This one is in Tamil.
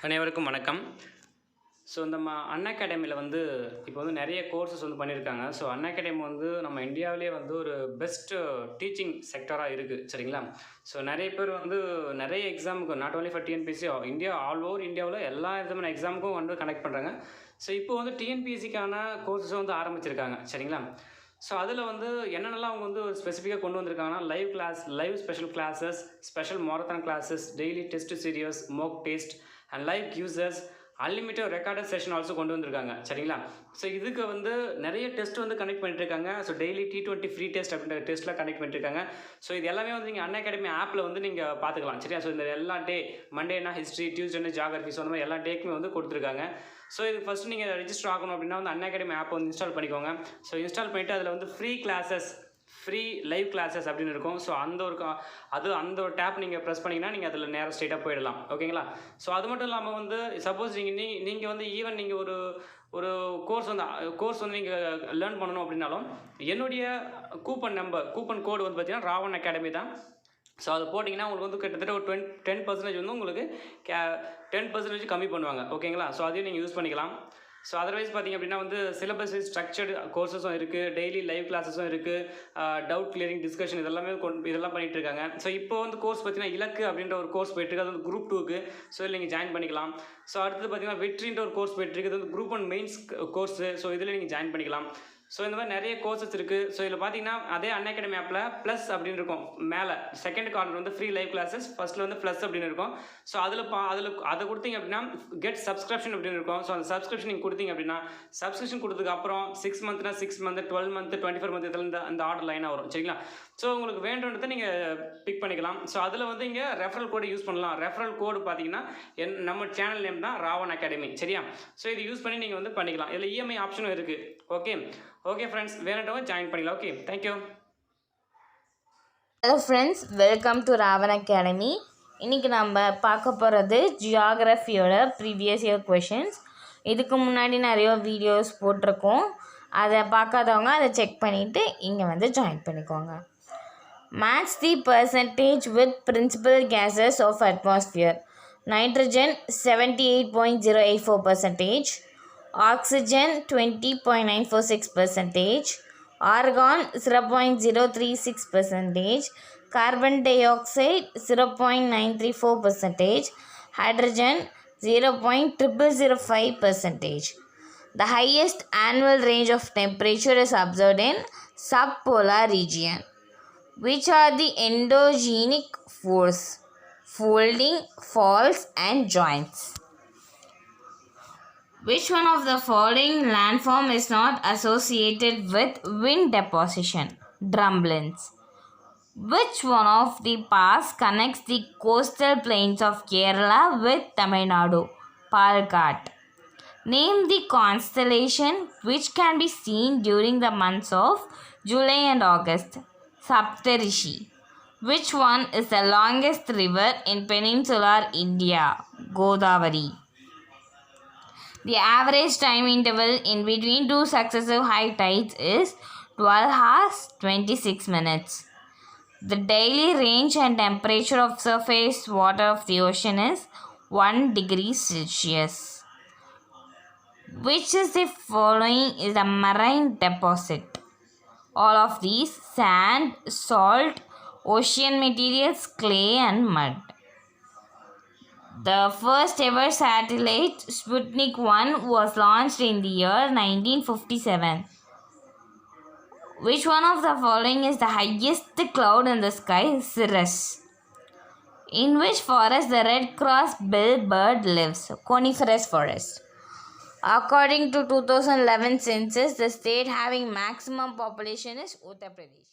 அனைவருக்கும் வணக்கம். ஸோ நம்ம அன்அகாடமியில் இப்போ நிறைய கோர்சஸ் பண்ணியிருக்காங்க. ஸோ அன்அகாடமி நம்ம இந்தியாவிலே ஒரு பெஸ்ட் டீச்சிங் செக்டராக இருக்குது, சரிங்களா? ஸோ நிறைய பேர் நிறைய எக்ஸாமுக்கு not only for TNPSC, India all over இந்தியாவில் எல்லா விதமான எக்ஸாமுக்கும் கனெக்ட் பண்ணுறாங்க. ஸோ இப்போ டிஎன்பிஎஸ்சிக்கான கோர்சஸ் ஆரம்பிச்சிருக்காங்க, சரிங்களா? ஸோ அதில் என்னென்னலாம் அவங்க ஒரு ஸ்பெசிஃபிக்காக கொண்டு வந்திருக்காங்கன்னா, live special classes, special marathon classes, daily test series, mock test and live quizzes, unlimited recorded session also கொண்டு வந்திருக்காங்க, சரிங்களா? ஸோ இதுக்கு நிறைய டெஸ்ட் கனெக்ட் பண்ணிட்டுருக்காங்க. So daily T20 free test அப்படின்ற டெஸ்ட்லாம் கனெக்ட் பண்ணிட்டுருக்காங்க. ஸோ இது எல்லாமே நீங்கள் அன்அகாடமி ஆப்பில் நீங்கள் பார்த்துக்கலாம், சரியா? ஸோ இந்த எல்லா டே, மண்டேனா ஹிஸ்ட்ரி, டியூஸ்டேனா ஜியாகிரஃபி, ஸோ அந்த மாதிரி எல்லா டேக்குமே கொடுத்துருக்காங்க. ஸோ இது ஃபஸ்ட்டு நீங்கள் ரெஜிஸ்டர் ஆகணும் அப்படின்னா அன்அகாடமி ஆப் இன்ஸ்டால் பண்ணிக்கோங்க. ஸோ இன்ஸ்டால் பண்ணிவிட்டு அதில் free classes, free live classes அப்படின்னு இருக்கும். ஸோ அந்த ஒரு டேப் நீங்கள் ப்ரெஸ் பண்ணிங்கன்னா நீங்கள் அதில் நேராக ஸ்ட்ரெயிட்டாக போயிடலாம், ஓகேங்களா? ஸோ அது மட்டும் இல்லாமல் சப்போஸ் நீங்கள் ஈவன் நீங்கள் ஒரு கோர்ஸ் நீங்கள் லேர்ன் பண்ணணும் அப்படின்னாலும் என்னுடைய கூப்பன் கோடு பார்த்தீங்கன்னா ராவன் அகாடமி தான். ஸோ அது போட்டிங்கன்னா உங்களுக்கு கிட்டத்தட்ட ஒரு 10% உங்களுக்கு 10% கம்மி பண்ணுவாங்க, ஓகேங்களா? ஸோ அதையும் நீங்கள் யூஸ் பண்ணிக்கலாம். ஸோ அதர்வைஸ் பார்த்திங்க அப்படின்னா சிலபஸ் ஸ்ட்ரக்சர்டு கோர்சஸும் இருக்குது, டெய்லி லைவ் கிளாஸஸும் இருக்குது, டவுட் கிளியரிங் டிஸ்கஷன் இதெல்லாம் பண்ணிகிட்டு இருக்காங்க. ஸோ இப்போ கோர்ஸ் பார்த்தீங்கன்னா இலக்கு அப்படின்ற ஒரு கோர்ஸ் போயிட்டுருக்கு, அது Group-II. ஸோ இதில் நீங்கள் ஜாயின் பண்ணிக்கலாம். ஸோ அடுத்தது பார்த்தீங்கன்னா VETRIன்ற ஒரு கோர்ஸ் போயிட்டுருக்கு, அது Group-I Mains கோர்ஸு. ஸோ இதில் நீங்கள் ஜாயின் பண்ணிக்கலாம். ஸோ இந்த மாதிரி நிறைய கோர்சஸ் இருக்குது. ஸோ இதில் பார்த்தீங்கன்னா அதே அன்அகாடமி ஆப்பில் ப்ளஸ் அப்படின்னு இருக்கும், மேலே second corner free live classes, ஃபஸ்ட்டில் ப்ளஸ் அப்படின்னு இருக்கும். ஸோ அதை கொடுத்தீங்க அப்படின்னா கெட் சப்ஸ்கிரிப்ஷன் அப்படின்னு இருக்கும். ஸோ அந்த சப்ஸ்கிரிப்ஷன் நீங்கள் கொடுத்தீங்க அப்படின்னா சப்ஸ்கிரிப்ஷன் கொடுத்ததுக்கு அப்புறம் 6 மந்த்னா 6 மந்த், 12 மந்த், 24 மந்த் இதில் அந்த ஆர்டர் லைனாக வரும், சரிங்களா? ஸோ உங்களுக்கு வேண்டுன்றதை நீங்கள் பிக் பண்ணிக்கலாம். ஸோ அதில் இங்கே ரெஃபரல் கோடு யூஸ் பண்ணலாம். ரெஃபரல் கோடு பார்த்தீங்கன்னா நம்ம சேனல் நேம் தான் ராவன் அகாடமி, சரியா? ஸோ இது யூஸ் பண்ணி நீங்கள் பண்ணிக்கலாம். இதில் இஎம்ஐ ஆப்ஷனும் இருக்குது. ஓகே ஃப்ரெண்ட்ஸ், வேணுன்றவங்க ஜாயின் பண்ணிக்கலாம். Okay, thank you. Hello friends, welcome to Ravan academy. இன்றைக்கி நம்ம பார்க்க போகிறது ஜியாகிரஃபியோட ப்ரீவியஸ் இயர் கொஷின்ஸ். இதுக்கு முன்னாடி நிறைய வீடியோஸ் போட்டிருக்கோம், அதை பார்க்காதவங்க அதை செக் பண்ணிவிட்டு இங்கே ஜாயின் பண்ணிக்கோங்க. Match the percentage with principal gases of atmosphere. Nitrogen 78.084%, oxygen 20.946%, argon 0.036%, carbon dioxide 0.934%, hydrogen 0.0005%. The highest annual range of temperature is observed in subpolar region. Which are the endogenic force? Folding, faults and joints. Which one of the following landform is not associated with wind deposition? Drumlins. Which one of the pass connects the coastal plains of Kerala with Tamil Nadu? Palkat. Name the constellation which can be seen during the months of July and August. Saptarishi. Which one is the longest river in peninsular India? Godavari. The average time interval in between two successive high tides is 12 hours 26 minutes. The daily range and temperature of surface water of the ocean is 1 degree Celsius. Which is the following is a marine deposit? All of these: sand, salt, ocean materials, clay and mud. The first ever satellite, Sputnik 1, was launched in the year 1957. Which one of the following is the highest cloud in the sky? Cirrus. In which forest the red cross bill bird lives? Coniferous forest. According to 2011 census, the state having maximum population is Uttar Pradesh.